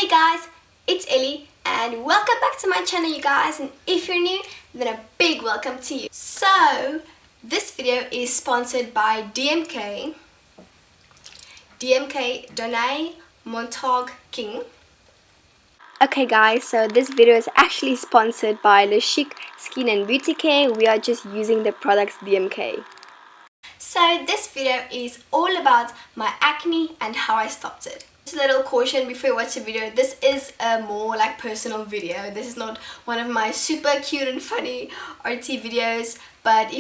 Hey guys, it's Ellie and welcome back to my channel, you guys, and if you're new, then a big welcome to you. So this video is sponsored by DMK Donay Montag King. Okay guys, so this video is actually sponsored by lechic Skin and Beauty Care. We are just using the products DMK. So this video is all about my acne and how I stopped it. Just a little caution before you watch the video, this is a more like personal video. This is not one of my super cute and funny arty videos, but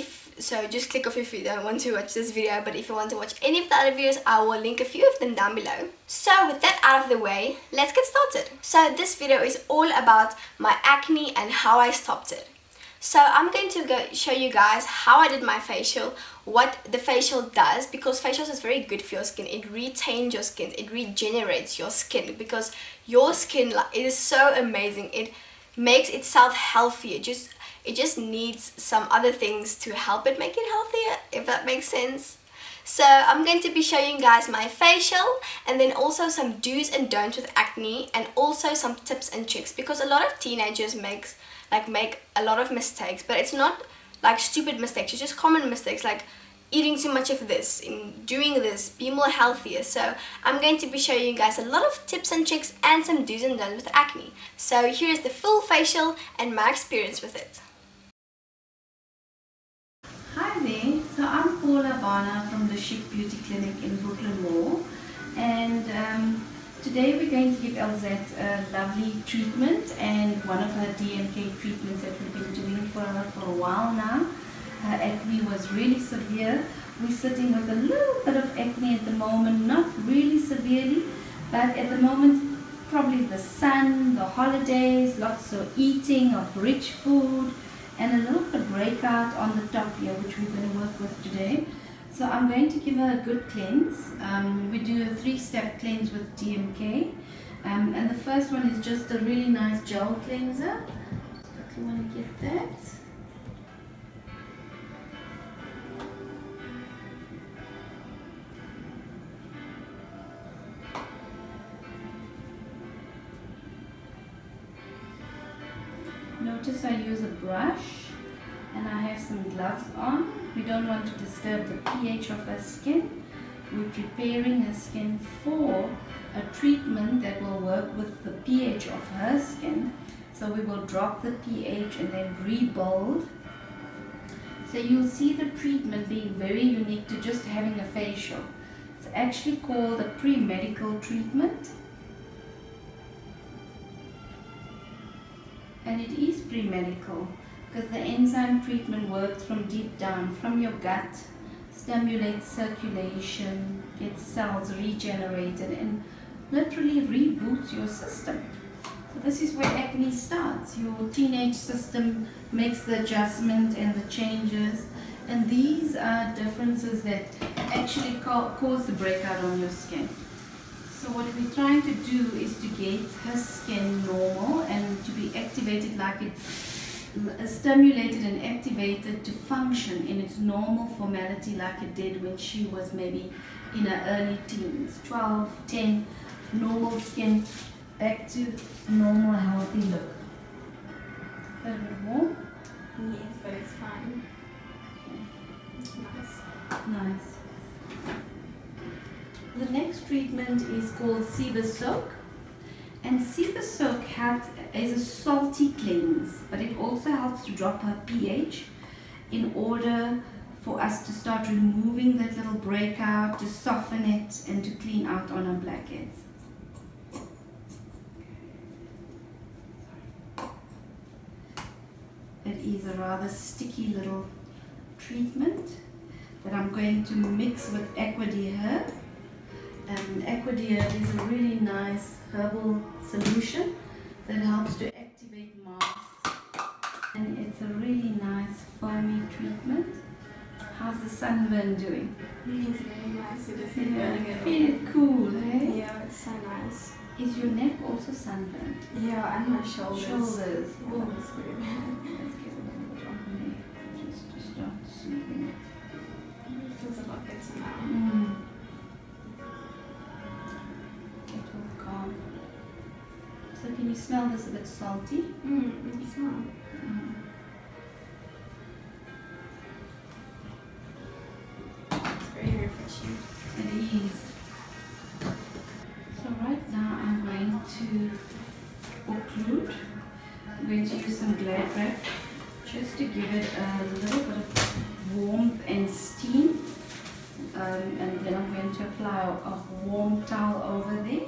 just click off if you don't want to watch this video, but if you want to watch any of the other videos, I will link a few of them down below. So with that out of the way, let's get started. So this video is all about my acne and how I stopped it. So I'm going to show you guys how I did my facial, what the facial does, because facials is very good for your skin. It retains your skin, it regenerates your skin, because your skin is so amazing. It makes itself healthier. It just needs some other things to help it make it healthier, if that makes sense. So I'm going to be showing you guys my facial and then also some do's and don'ts with acne, and also some tips and tricks, because a lot of teenagers make a lot of mistakes, but it's not like stupid mistakes, it's just common mistakes like eating too much of this, in doing this, be more healthier. So I'm going to be showing you guys a lot of tips and tricks and some do's and don'ts with acne. So here's the full facial and my experience with it. Hi there, so I'm Paula Bana from the Chic Beauty Clinic in Brooklyn Mall, and today we're going to give Elzette a lovely treatment, and one of her DMK treatments that we've been doing for her for a while now. Her acne was really severe. We're sitting with a little bit of acne at the moment, not really severely, but at the moment probably the sun, the holidays, lots of eating of rich food, and a little bit breakout on the top here, which we're going to work with today. So I'm going to give her a good cleanse. We do a 3-step cleanse with DMK, and the first one is just a really nice gel cleanser. Just quickly want to get that. Notice I use a brush and I have some gloves on. We don't want to disturb the pH of her skin. We're preparing her skin for a treatment that will work with the pH of her skin. So we will drop the pH and then rebuild. So you'll see the treatment being very unique to just having a facial. It's actually called a pre-medical treatment. And it is pre-medical because the enzyme treatment works from deep down, from your gut, stimulates circulation, gets cells regenerated, and literally reboots your system. So this is where acne starts. Your teenage system makes the adjustment and the changes, and these are differences that actually cause the breakout on your skin. So what we're trying to do is to get her skin normal and to be activated, like it stimulated and activated to function in its normal formality like it did when she was maybe in her early teens, 12, 10, normal skin, back to normal healthy look. A little bit warm? Yes, but it's fine. It's nice. Nice. The next treatment is called Sebum Soak, and Sebum Soak is a salty cleanse, but it also helps to drop her pH in order for us to start removing that little breakout, to soften it, and to clean out on her blackheads. It is a rather sticky little treatment that I'm going to mix with Aqua Herb. Aqua Herb is a really nice herbal solution that helps to activate masks, and it's a really nice foamy treatment. How's the sunburn doing? It's very nice. It isn't burning at all. Feel it cool, hey? Yeah, it's so nice. Is your neck also sunburned? Yeah, and my shoulders. Shoulders. Yeah, Oh, that was very bad. let's get a little bit on there just to start soothing it. It feels a lot better now. It will calm. So can you smell this a bit salty? It smells. It's very refreshing. It is. So right now I'm going to occlude. I'm going to use some Glad wrap just to give it a little bit of warmth and steam. And then I'm going to apply a warm towel over there.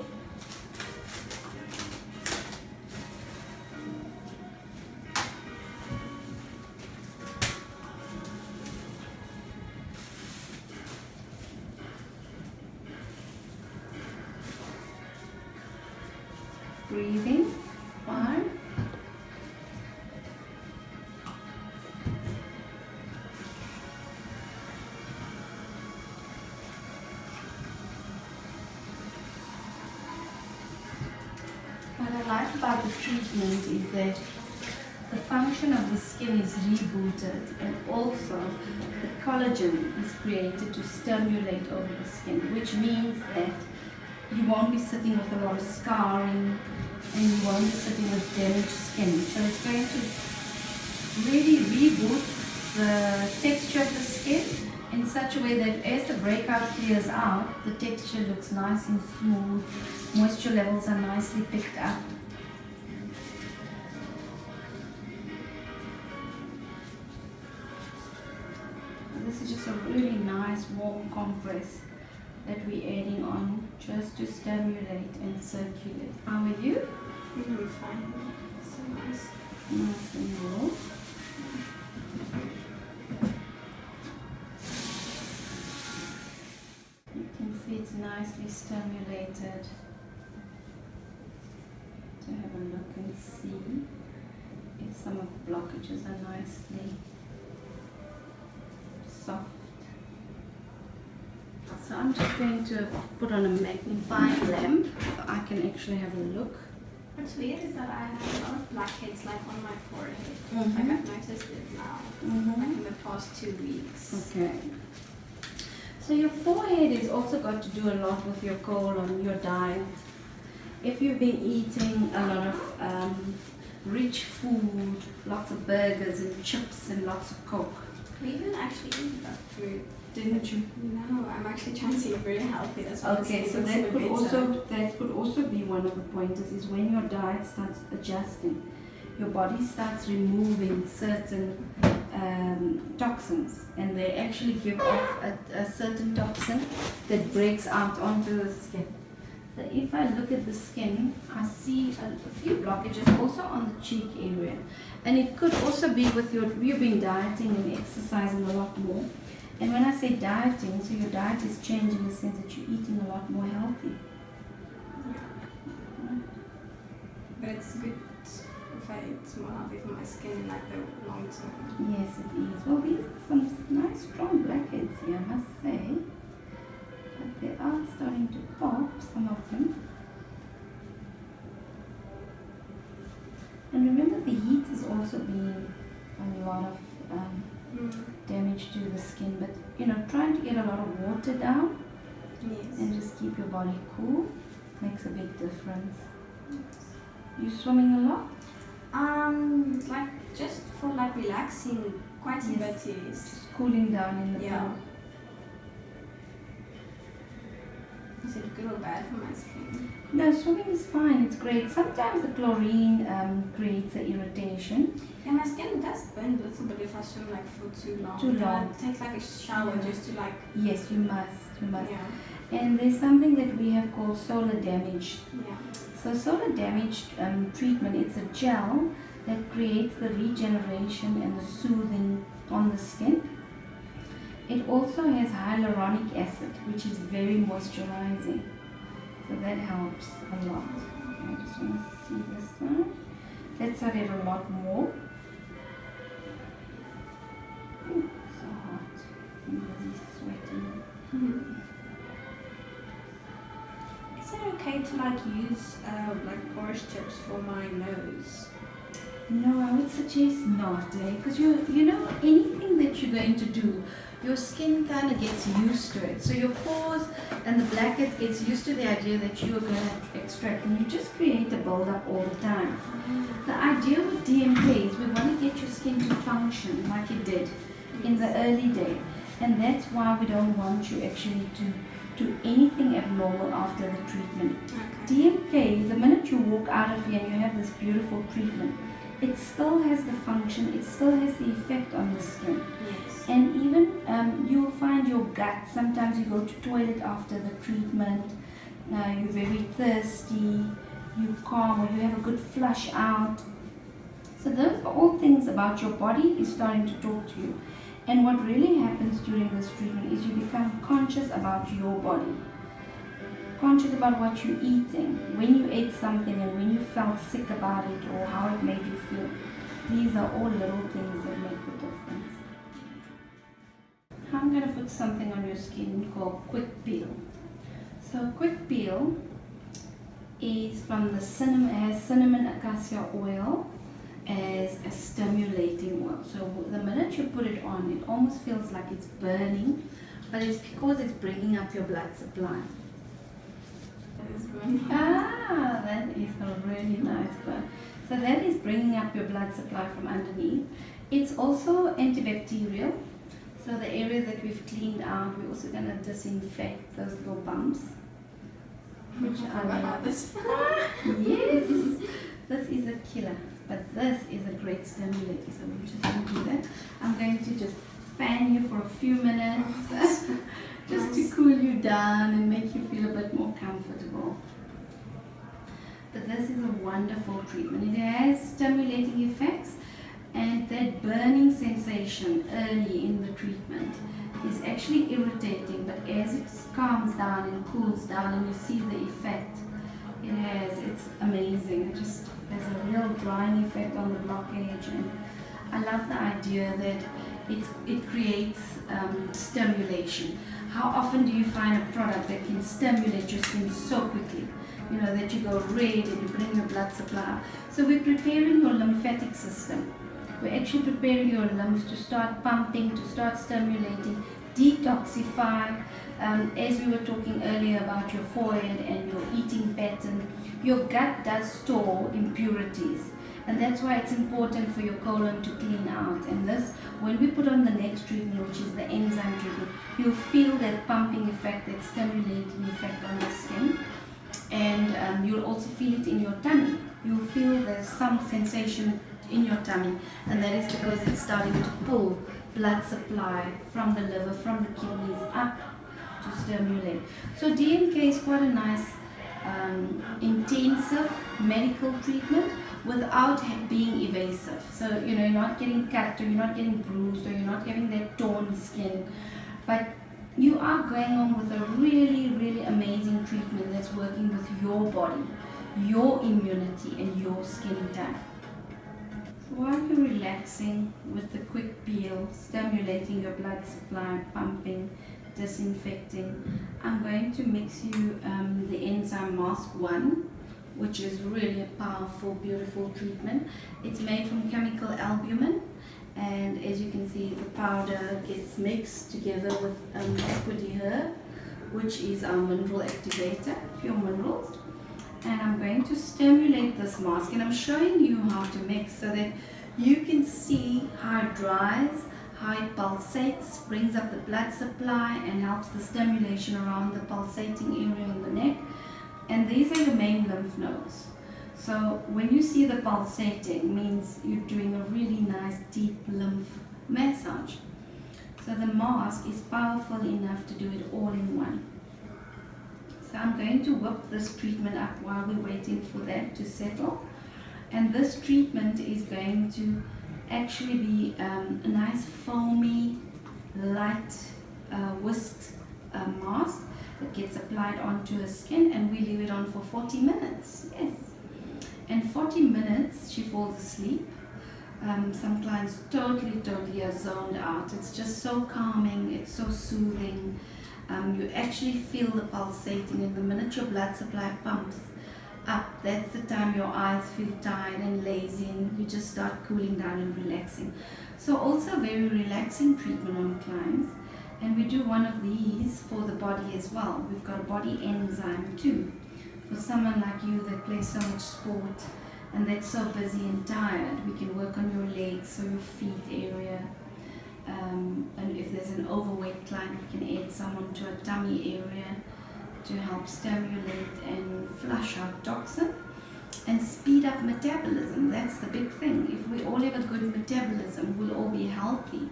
Breathing, 5. What I like about the treatment is that the function of the skin is rebooted, and also the collagen is created to stimulate over the skin, which means that you won't be sitting with a lot of scarring and you won't be sitting with damaged skin. So it's going to really reboot the texture of the skin in such a way that as the breakout clears out, the texture looks nice and smooth, moisture levels are nicely picked up. This is just a really nice warm compress that we're adding on just to stimulate and circulate. How are you? I'm fine. So nice. Nice and warm. You can see it's nicely stimulated. To have a look and see if some of the blockages are nicely soft. So I'm just going to put on a magnifying lamp so I can actually have a look. What's weird is that I have a lot of blackheads like on my forehead. Mhm. Like I've noticed it now, like in the past 2 weeks. Okay. So your forehead is also got to do a lot with your colon, your diet. If you've been eating a lot of rich food, lots of burgers and chips and lots of Coke. We didn't actually eat that food. Didn't you? No, I'm actually trying to eat very healthy. That's why Okay, so that could also be one of the pointers, is when your diet starts adjusting, your body starts removing certain toxins, and they actually give off a certain toxin that breaks out onto the skin. So if I look at the skin, I see a few blockages also on the cheek area, and it could also be with you've been dieting and exercising a lot more. And when I say dieting, so your diet is changing in the sense that you're eating a lot more healthy. Yeah. But it's good if I eat more healthy for my skin in like the long term. Yes, it is. Well, these are some nice strong blackheads here, I must say. But they are starting to pop, some of them. And remember, the heat has also been a lot of damage to the skin, but trying to get a lot of water down. Yes. And just keep your body cool makes a big difference. You swimming a lot? Like just for like relaxing, quite a bit, yes. Just cooling down in the pool. Is it good or bad for my skin? No, swimming is fine. It's great. Sometimes the chlorine creates an irritation. Yeah, my skin does burn a little bit if I swim like for too long. Too long. I take like a shower just to like. Yes, you must. Yeah. And there's something that we have called solar damage. Yeah. So solar damage treatment, it's a gel that creates the regeneration and the soothing on the skin. It also has hyaluronic acid, which is very moisturizing. So that helps a lot. Okay, I just want to see this one. That's got it a lot more. Ooh, so hot. I'm busy sweating. Is it okay to like use like porous chips for my nose? No, I would suggest not, because you know anything that you're going to do your skin kind of gets used to it. So your pores and the blackheads gets used to the idea that you are going to extract, and you just create a buildup all the time. The idea with DMK is we want to get your skin to function like it did in the early day, and that's why we don't want you actually to do anything abnormal after the treatment. DMK, the minute you walk out of here and you have this beautiful treatment, it still has the function, it still has the effect on the skin. Yes. And even you will find your gut, sometimes you go to toilet after the treatment, you're very thirsty, you calm, or you have a good flush out. So those are all things about your body is starting to talk to you. And what really happens during this treatment is you become conscious about your body. Conscious about what you're eating, when you ate something and when you felt sick about it or how it made you feel. These are all little things that make the difference. I'm going to put something on your skin called Quick Peel. So Quick Peel is from the cinnamon, has cinnamon acacia oil as a stimulating oil. So the minute you put it on, it almost feels like it's burning, but it's because it's bringing up your blood supply. That is a really nice burn. So that is bringing up your blood supply from underneath. It's also antibacterial. So the area that we've cleaned out, we're also going to disinfect those little bumps. Which I love. This. Yes, this is a killer, but this is a great stimulator. So we're just going to do that. I'm going to just fan you for a few minutes, just to cool you down and make you feel a bit more comfortable. But this is a wonderful treatment. It has stimulating effects, and that burning sensation early in the treatment is actually irritating, but as it calms down and cools down and you see the effect it's amazing. It just has a real drying effect on the blockage, and I love the idea that it creates stimulation. How often do you find a product that can stimulate your skin so quickly? You know, that you go red and you bring your blood supply. So we're preparing your lymphatic system. We're actually preparing your lymph to start pumping, to start stimulating, detoxify. As we were talking earlier about your forehead and your eating pattern, your gut does store impurities. And that's why it's important for your colon to clean out. And this, when we put on the next treatment, which is the enzyme treatment, you'll feel that pumping effect, that stimulating effect on the skin. And you'll also feel it in your tummy. You'll feel there's some sensation in your tummy, and that is because it's starting to pull blood supply from the liver, from the kidneys up to stimulate. So DMK is quite a nice intensive medical treatment without being evasive. So you're not getting cut, or you're not getting bruised, or you're not getting that torn skin, but you are going on with a really, really amazing treatment that's working with your body, your immunity, and your skin type. So while you're relaxing with the Quick Peel, stimulating your blood supply, pumping, disinfecting, I'm going to mix you the enzyme mask 1, which is really a powerful, beautiful treatment. It's made from chemical albumin, and as you can see, the powder gets mixed together with equity herb, which is our mineral activator, pure minerals. And I'm going to stimulate this mask, and I'm showing you how to mix so that you can see how it dries, how it pulsates, brings up the blood supply, and helps the stimulation around the pulsating area on the neck. And these are your main lymph nodes. So when you see the pulsating, means you're doing a really nice deep lymph massage. So the mask is powerful enough to do it all in one. So I'm going to whip this treatment up while we're waiting for that to settle. And this treatment is going to actually be a nice foamy, light, whisked mask that gets applied onto her skin, and we leave it on for 40 minutes. Yes. And 40 minutes she falls asleep. Some clients totally are zoned out. It's just so calming, it's so soothing. You actually feel the pulsating, and the minute your blood supply pumps up, that's the time your eyes feel tired and lazy, and you just start cooling down and relaxing. So also very relaxing treatment on clients. And we do one of these for the body as well. We've got a body enzyme too. For someone like you that plays so much sport and that's so busy and tired, we can work on your legs or your feet area. And if there's an overweight client, we can add someone to a tummy area to help stimulate and flush out toxin and speed up metabolism. That's the big thing. If we all have a good metabolism, we'll all be healthy.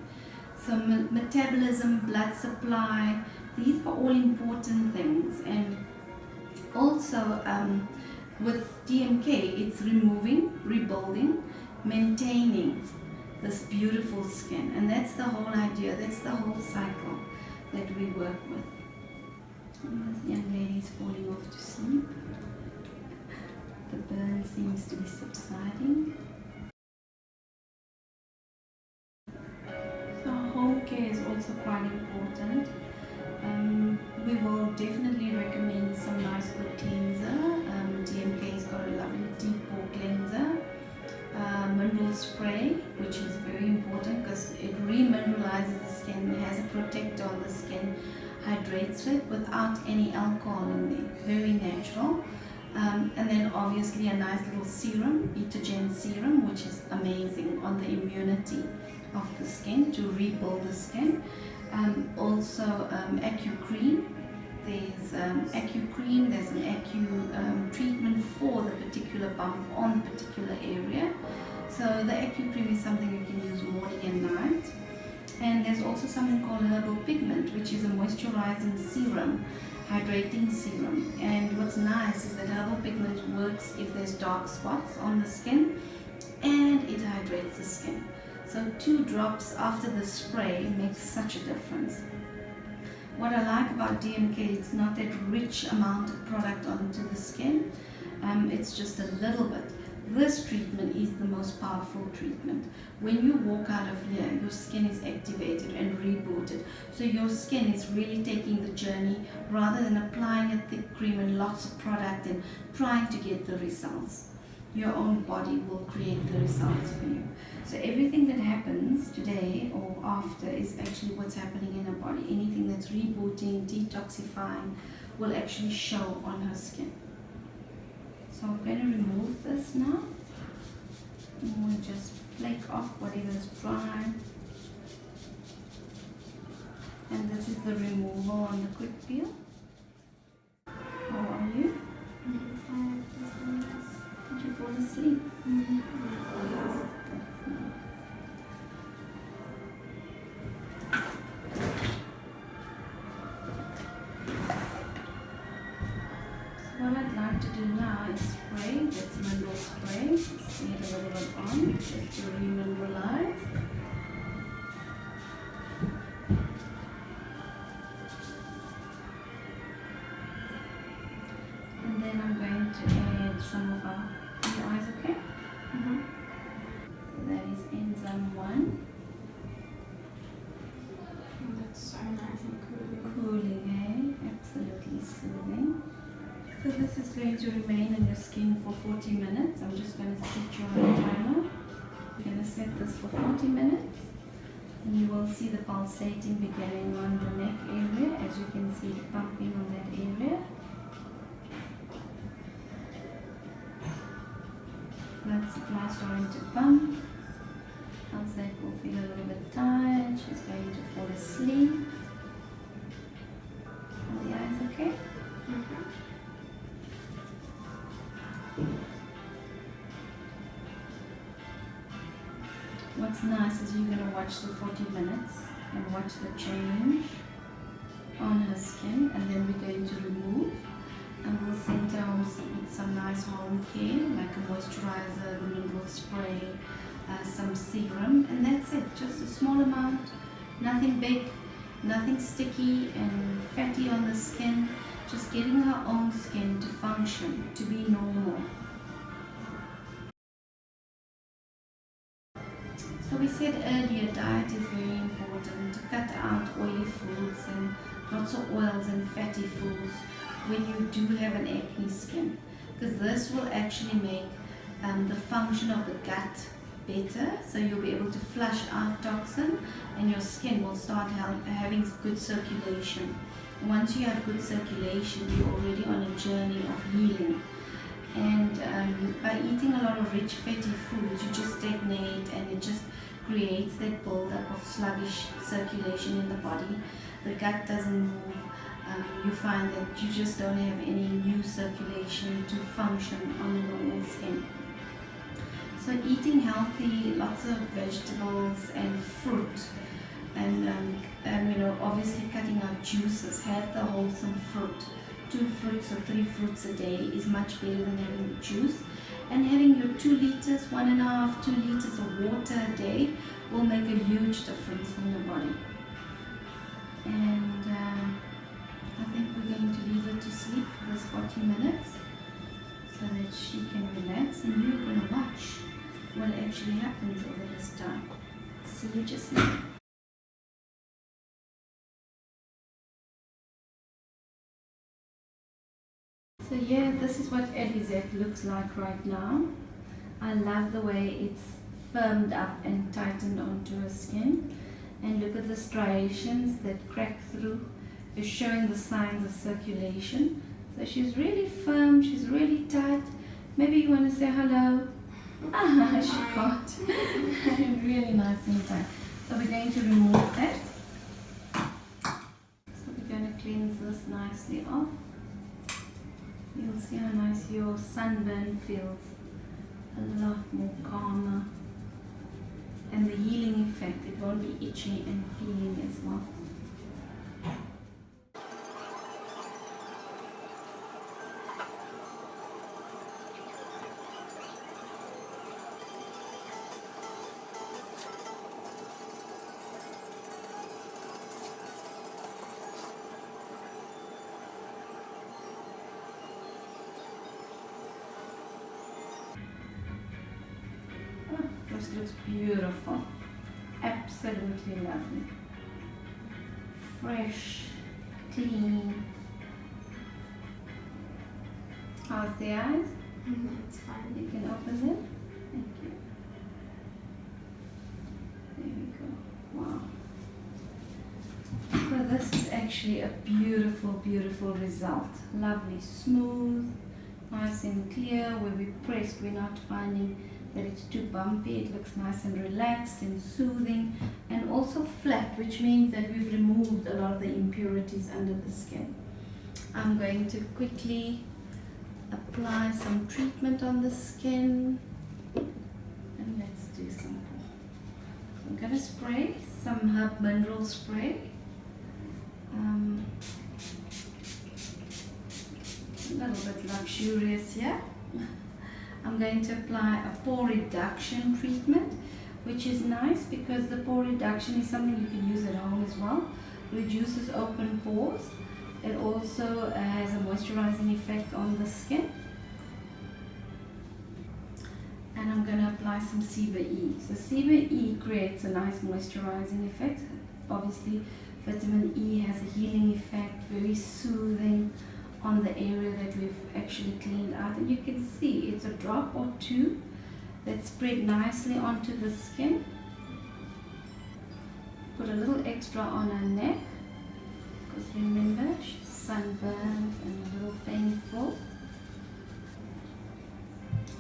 So metabolism, blood supply, these are all important things. And also with DMK, it's removing, rebuilding, maintaining this beautiful skin. And that's the whole idea, that's the whole cycle that we work with. And this young lady's falling off to sleep. The burn seems to be subsiding. So home care is also quite important. We will definitely recommend some nice good cleanser. DMK's got a lovely deep pore cleanser. Mineral spray, which is very important because it remineralizes the skin, has a protector on the skin, hydrates it without any alcohol in there, very natural. And then obviously a nice little serum, betagen serum, which is amazing on the immunity of the skin to rebuild the skin. Also acu cream. There's acu cream, there's an acu treatment for the particular bump on the particular area. So the acu cream is something you can use morning and night. And there's also something called herbal pigment, which is a moisturizing serum, hydrating serum. And what's nice is that herbal pigment works if there's dark spots on the skin, and it hydrates the skin. So 2 drops after the spray makes such a difference. What I like about DMK, it's not that rich amount of product onto the skin, it's just a little bit. This treatment is the most powerful treatment. When you walk out of here, your skin is activated and rebooted. So your skin is really taking the journey rather than applying a thick cream and lots of product and trying to get the results. Your own body will create the results for you. So everything that happens today or after is actually what's happening in her body. Anything that's rebooting, detoxifying will actually show on her skin. So I'm going to remove this now. And we'll just flake off whatever is dry. And this is the removal on the quick peel. How are you? Did you fall asleep? Yes. What I'd like to do now is spray. That's mineral spray. Just get a little bit on just to remineralize. And then I'm going to add some of our eyes, okay? So that is enzyme 1. Oh, that's so nice and cooling. Cooling, eh? Absolutely soothing. So this is going to remain in your skin for 40 minutes. I'm just going to set you on a timer. I'm going to set this for 40 minutes. And you will see the pulsating beginning on the neck area. As you can see, it pumping on that area. Blood supply starting to pump. How's that? Will feel a little bit tired. She's going to fall asleep. Are the eyes okay? What's nice is you're going to watch the 40 minutes and watch the change on her skin, and then we're going to remove, and we'll send her home with some nice home care like a moisturizer, the mineral spray, some serum, and that's it. Just a small amount, nothing big, nothing sticky and fatty on the skin, just getting her own skin to function, to be normal. So we said earlier, diet is very important to cut out oily foods and lots of oils and fatty foods when you do have an acne skin, because this will actually make the function of the gut better, so you'll be able to flush out toxin and your skin will start having good circulation. Once you have good circulation, you're already on a journey of healing. And by eating a lot of rich fatty foods, you just stagnate, and it just creates that buildup of sluggish circulation in the body. The gut doesn't move. You find that you just don't have any new circulation to function on the normal skin. So eating healthy, lots of vegetables and fruit, and obviously cutting out juices. Have the wholesome fruit. 2 fruits or 3 fruits a day is much better than having the juice. And having your 2 liters, 1.5, 2 liters of water a day will make a huge difference in your body. And I think we're going to leave her to sleep for this 40 minutes so that she can relax, and you're going to watch what actually happens over this time. See you just now. So yeah, this is what Elizette looks like right now. I love the way it's firmed up and tightened onto her skin. And look at the striations that crack through. It's showing the signs of circulation. So she's really firm, she's really tight. Maybe you want to say hello? Ah, she can't. Really nice and tight. So we're going to remove that. So we're going to cleanse this nicely off. You'll see how nice your sunburn feels. A lot more calmer. And the healing effect, it won't be itchy and peeling as well. This looks beautiful, absolutely lovely, fresh, clean. How's the eyes? It's fine. You can open them. Thank you. There we go. Wow. So this is actually a beautiful, beautiful result. Lovely, smooth, nice and clear. Where we pressed, we're not finding that it's too bumpy. It looks nice and relaxed and soothing, and also flat, which means that we've removed a lot of the impurities under the skin. I'm going to quickly apply some treatment on the skin, and let's do some. I'm going to spray some herb mineral spray. A little bit luxurious here. I'm going to apply a pore reduction treatment, which is nice because the pore reduction is something you can use at home as well. Reduces open pores. It also has a moisturizing effect on the skin. And I'm going to apply some CBE. So CBE creates a nice moisturizing effect. Obviously, vitamin E has a healing effect, very soothing on the area that we've actually cleaned out. And you can see it's a drop or 2 that spread nicely onto the skin. Put a little extra on her neck, because remember, she's sunburned and a little painful.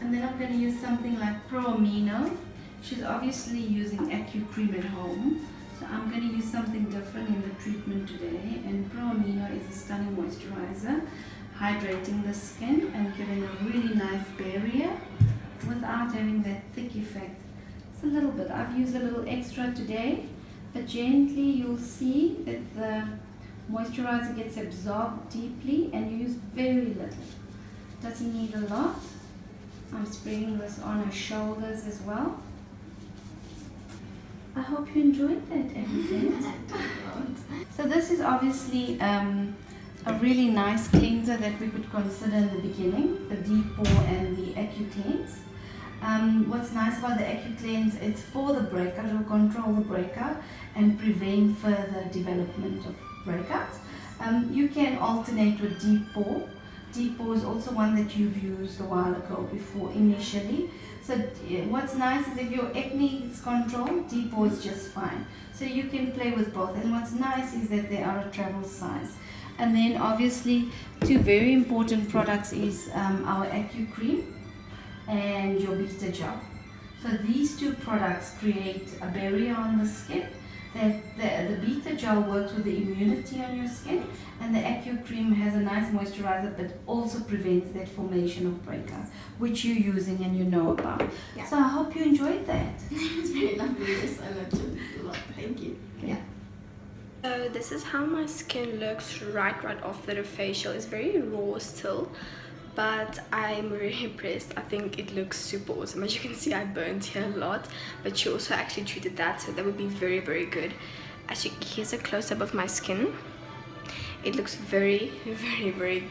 And then I'm going to use something like Pro Amino. She's obviously using AcuCream at home, so I'm going to use something different in the treatment today. And Pro Amino is a stunning moisturizer, hydrating the skin and giving a really nice barrier without having that thick effect. It's a little bit. I've used a little extra today, but gently you'll see that the moisturizer gets absorbed deeply and you use very little. Doesn't need a lot. I'm spraying this on her shoulders as well. I hope you enjoyed that episode. So this is obviously a really nice cleanser that we could consider in the beginning, the Deep Pore and the AcuCleanse. What's nice about the AcuCleanse, it's for the breakout. It will control the breakout and prevent further development of breakouts. You can alternate with Deep Pore. Deep Pore is also one that you've used a while ago before initially. So what's nice is if your acne is controlled, Depot is just fine. So you can play with both. And what's nice is that they are a travel size. And then obviously 2 very important products is our Acu Cream and your Beta Gel. So these 2 products create a barrier on the skin. The Beta Gel works with the immunity on your skin, and the Acu Cream has a nice moisturizer but also prevents that formation of breakouts, which you're using and you know about. Yeah. So I hope you enjoyed that. It's very lovely. Yes, I loved it a lot. Thank you. Yeah. So this is how my skin looks right after the facial. It's very raw still, but I'm very impressed. I think it looks super awesome. As you can see, I burnt here a lot, but she also actually treated that, so that would be very good. Here's a close-up of my skin. It looks very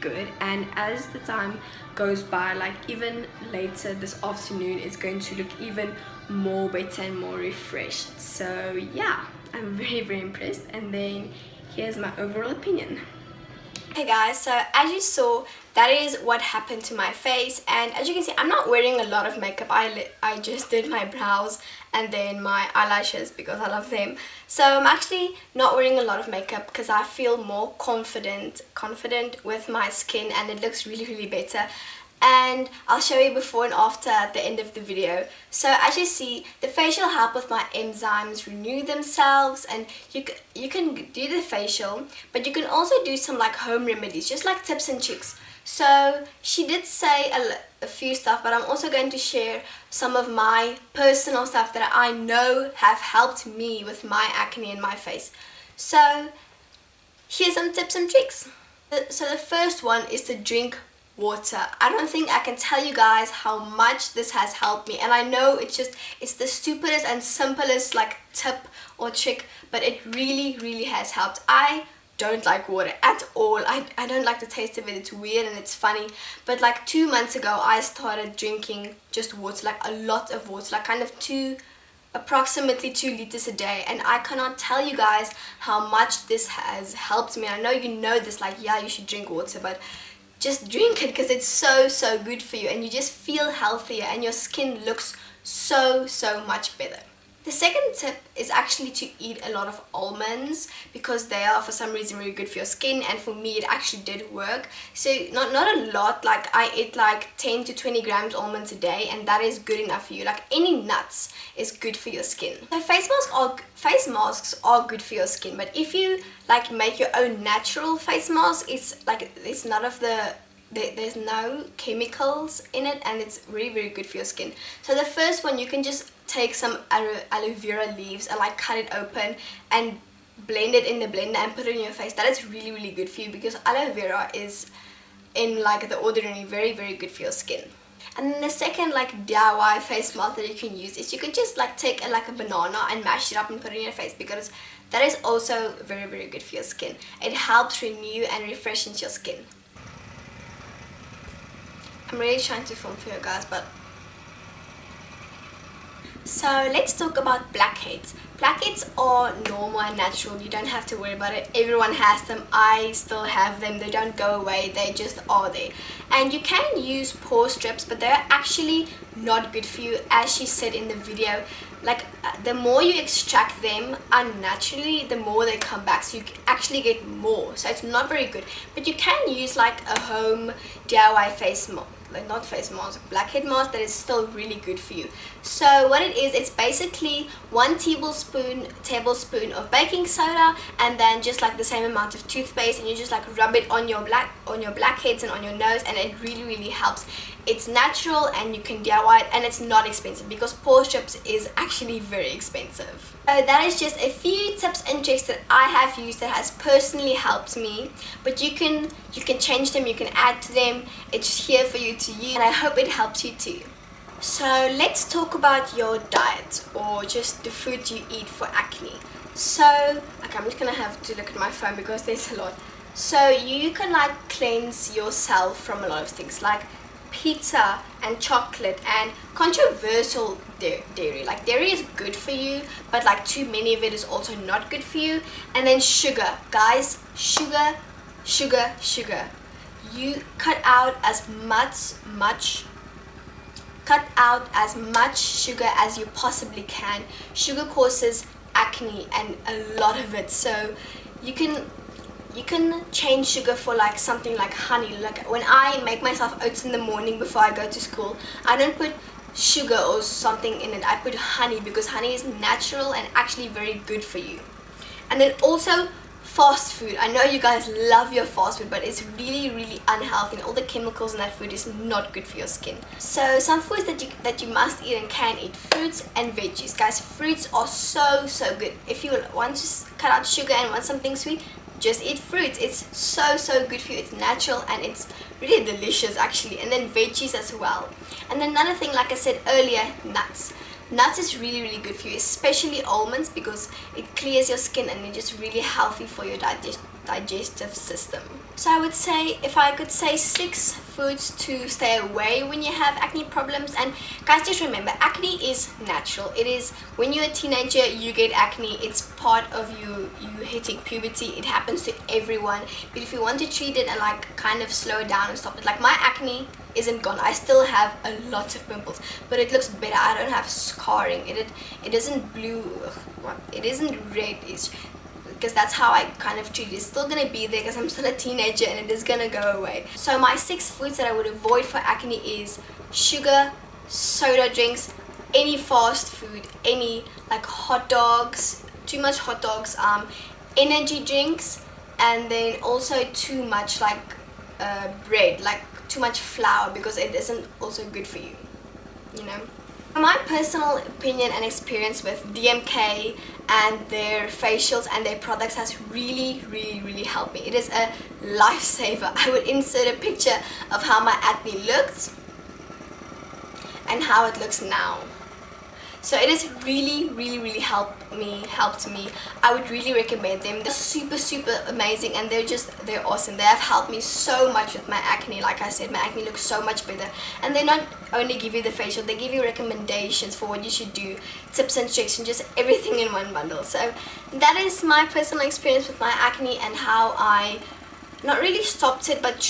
good, and as the time goes by, like even later this afternoon, it's going to look even more better and more refreshed. So yeah, I'm very impressed. And then here's my overall opinion. Hey guys, so as you saw, that is what happened to my face, and as you can see, I'm not wearing a lot of makeup. I just did my brows and then my eyelashes because I love them. So I'm actually not wearing a lot of makeup because I feel more confident with my skin, and it looks really better. And I'll show you before and after at the end of the video. So as you see, the facial help with my enzymes renew themselves, and you can do the facial, but you can also do some like home remedies, just like tips and tricks. So she did say a few stuff, but I'm also going to share some of my personal stuff that I know have helped me with my acne in my face. So here's some tips and tricks. So the first one is to drink water. I don't think I can tell you guys how much this has helped me, and I know it's the stupidest and simplest like tip or trick, but it really has helped. I don't like water at all. I don't like the taste of it. It's weird and it's funny, but like 2 months ago I started drinking just water, like a lot of water, like kind of approximately 2 liters a day, and I cannot tell you guys how much this has helped me. I know you know this, like, yeah, you should drink water, but just drink it because it's so good for you, and you just feel healthier and your skin looks so much better. The second tip is actually to eat a lot of almonds because they are for some reason really good for your skin, and for me it actually did work. So not a lot, like I eat like 10 to 20 grams almonds a day, and that is good enough for you. Like any nuts is good for your skin. So face masks are good for your skin, but if you like make your own natural face mask, there's no chemicals in it, and it's really good for your skin. So the first one, you can just take some aloe vera leaves and like cut it open and blend it in the blender and put it in your face. That is really good for you because aloe vera is in like the ordinary very good for your skin. And then the second like DIY face mask that you can use is you can just like take a banana and mash it up and put it in your face, because that is also very good for your skin. It helps renew and refreshes your skin. I'm really trying to film for you guys, but so let's talk about blackheads. Blackheads are normal and natural. You don't have to worry about it. Everyone has them. I still have them. They don't go away. They just are there. And you can use pore strips, but they're actually not good for you, as she said in the video. Like the more you extract them unnaturally, the more they come back, so you actually get more. So it's not very good. But you can use like a home DIY face mask, like not face mask, blackhead mask, that is still really good for you. So what it is, it's basically 1 tablespoon of baking soda, and then just like the same amount of toothpaste, and you just like rub it on your blackheads and on your nose, and it really helps. It's natural and you can DIY it, and it's not expensive because pore strips is actually very expensive. So that is just a few tips and tricks that I have used that has personally helped me, but you can change them, you can add to them. It's here for you to use, and I hope it helps you too. So let's talk about your diet, or just the food you eat for acne. So okay, I'm just gonna have to look at my phone because there's a lot. So you can like cleanse yourself from a lot of things like pizza and chocolate and controversial dairy. Like dairy is good for you, but like too many of it is also not good for you. And then sugar, guys, sugar. You cut out as much cut out as much sugar as you possibly can. Sugar causes acne and a lot of it, so you can change sugar for like something like honey. Like when I make myself oats in the morning before I go to school, I don't put sugar or something in it. I put honey because honey is natural and actually very good for you. And then also fast food. I know you guys love your fast food, but it's really unhealthy, and all the chemicals in that food is not good for your skin. So some foods that you must eat and can eat: fruits and veggies. Guys, fruits are so good. If you want to cut out sugar and want something sweet, just eat fruits. It's so good for you. It's natural and it's really delicious actually. And then veggies as well. And then another thing, like I said earlier, nuts. Nuts is really good for you, especially almonds, because it clears your skin and it's just really healthy for your digestive system. So I would say, if I could say 6 foods to stay away when you have acne problems. And guys, just remember, acne is natural. It is when you're a teenager you get acne. It's part of you hitting puberty. It happens to everyone. But if you want to treat it and like kind of slow it down and stop it, like my acne isn't gone. I still have a lot of pimples, but it looks better. I don't have scarring. It isn't blue. It isn't red. It's because that's how I kind of treat it. It's still gonna be there because I'm still a teenager and it is gonna go away. So my 6 foods that I would avoid for acne is sugar, soda drinks, any fast food, any like hot dogs, too much hot dogs, energy drinks, and then also too much like bread, like too much flour, because it isn't also good for you, you know. My personal opinion and experience with DMK and their facials and their products has really helped me. It is a lifesaver. I would insert a picture of how my acne looked and how it looks now. So it has really helped me. I would really recommend them. They're super amazing, and they're awesome. They have helped me so much with my acne. Like I said, my acne looks so much better. And they not only give you the facial, they give you recommendations for what you should do, tips and tricks, and just everything in one bundle. So that is my personal experience with my acne and how I not really stopped it, but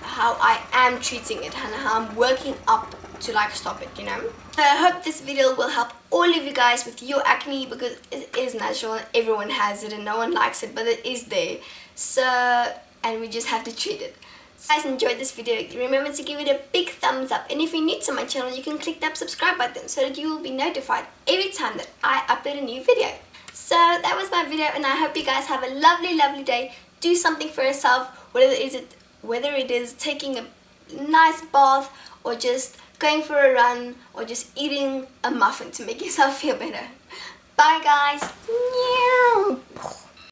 how I am treating it and how I'm working up to like stop it, you know. So I hope this video will help all of you guys with your acne, because it is natural and everyone has it and no one likes it, but it is there. So, and we just have to treat it. So if you guys enjoyed this video, remember to give it a big thumbs up, and if you're new to my channel, you can click that subscribe button so that you will be notified every time that I upload a new video. So that was my video, and I hope you guys have a lovely day. Do something for yourself, whether it is taking a nice bath, or just going for a run, or just eating a muffin to make yourself feel better. Bye guys.